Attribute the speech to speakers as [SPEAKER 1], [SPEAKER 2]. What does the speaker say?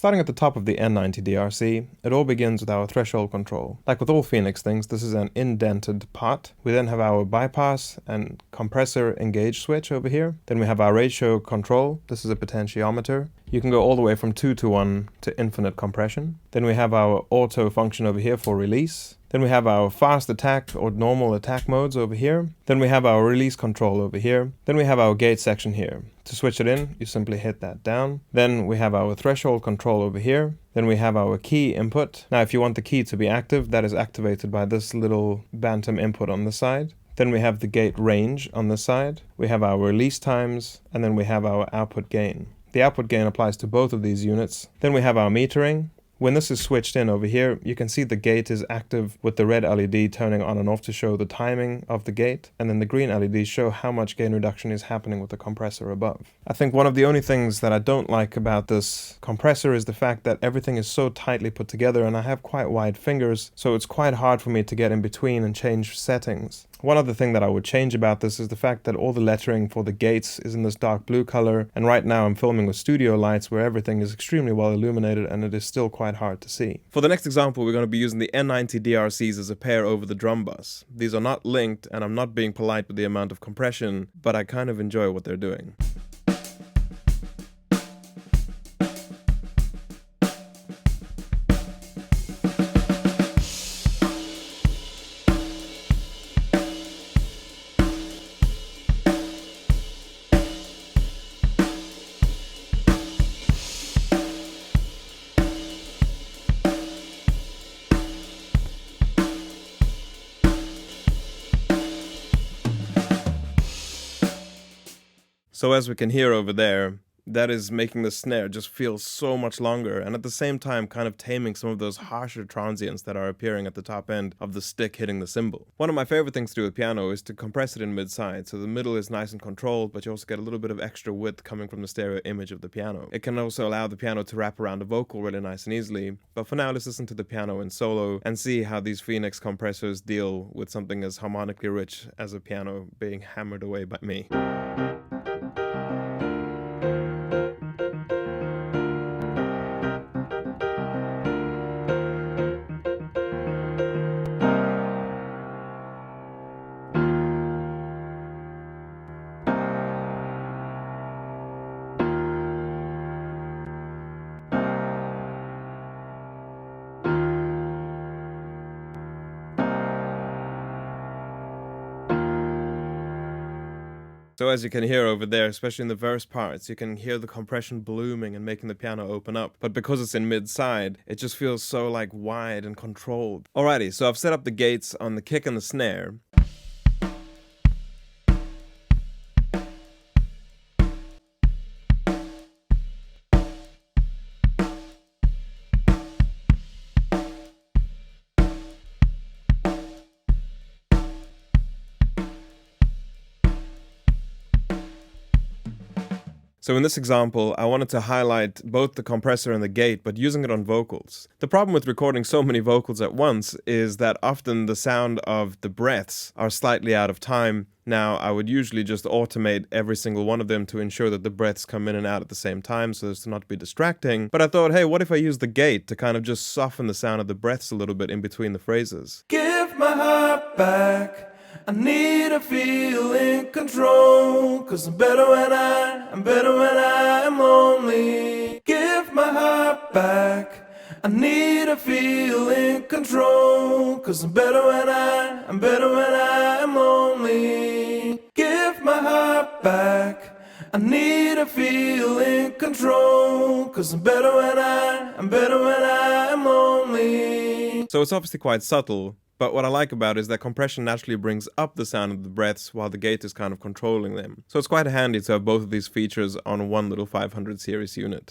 [SPEAKER 1] Starting at the top of the N90 DRC, it all begins with our threshold control. Like with all Phoenix things, this is an indented pot. We then have our bypass and compressor engage switch over here. Then we have our ratio control. This is a potentiometer. You can go all the way from 2 to 1 to infinite compression. Then we have our auto function over here for release. Then we have our fast attack or normal attack modes over here. Then we have our release control over here. Then we have our gate section here. To switch it in, you simply hit that down. Then we have our threshold control over here. Then we have our key input. Now if you want the key to be active, that is activated by this little bantam input on the side. Then we have the gate range on this side. We have our release times, and then we have our output gain. The output gain applies to both of these units. Then we have our metering. When this is switched in over here, you can see the gate is active with the red LED turning on and off to show the timing of the gate, and then the green LEDs show how much gain reduction is happening with the compressor above. I think one of the only things that I don't like about this compressor is the fact that everything is so tightly put together, and I have quite wide fingers, so it's quite hard for me to get in between and change settings. One other thing that I would change about this is the fact that all the lettering for the gates is in this dark blue color, and right now I'm filming with studio lights where everything is extremely well illuminated and it is still quite hard to see. For the next example, we're going to be using the N90 DRCs as a pair over the drum bus. These are not linked, and I'm not being polite with the amount of compression, but I kind of enjoy what they're doing. So as we can hear over there, that is making the snare just feel so much longer, and at the same time kind of taming some of those harsher transients that are appearing at the top end of the stick hitting the cymbal. One of my favorite things to do with piano is to compress it in mid-side, so the middle is nice and controlled, but you also get a little bit of extra width coming from the stereo image of the piano. It can also allow the piano to wrap around the vocal really nice and easily, but for now let's listen to the piano in solo and see how these Phoenix compressors deal with something as harmonically rich as a piano being hammered away by me. So as you can hear over there, especially in the verse parts, you can hear the compression blooming and making the piano open up. But because it's in mid-side, it just feels so like wide and controlled. Alrighty, so I've set up the gates on the kick and the snare. So in this example, I wanted to highlight both the compressor and the gate, but using it on vocals. The problem with recording so many vocals at once is that often the sound of the breaths are slightly out of time. Now, I would usually just automate every single one of them to ensure that the breaths come in and out at the same time so as to not be distracting. But I thought, hey, what if I use the gate to kind of just soften the sound of the breaths a little bit in between the phrases?
[SPEAKER 2] Give my heart back. I need to feel in control, 'cause I'm better when I'm lonely. Give my heart back. I need to feel in control, 'cause I'm better when I'm lonely. Give my heart back. I need to feel in control, 'cause I'm better when I'm lonely.
[SPEAKER 1] So it's obviously quite subtle. But what I like about it is that compression naturally brings up the sound of the breaths while the gate is kind of controlling them. So it's quite handy to have both of these features on one little 500 series unit.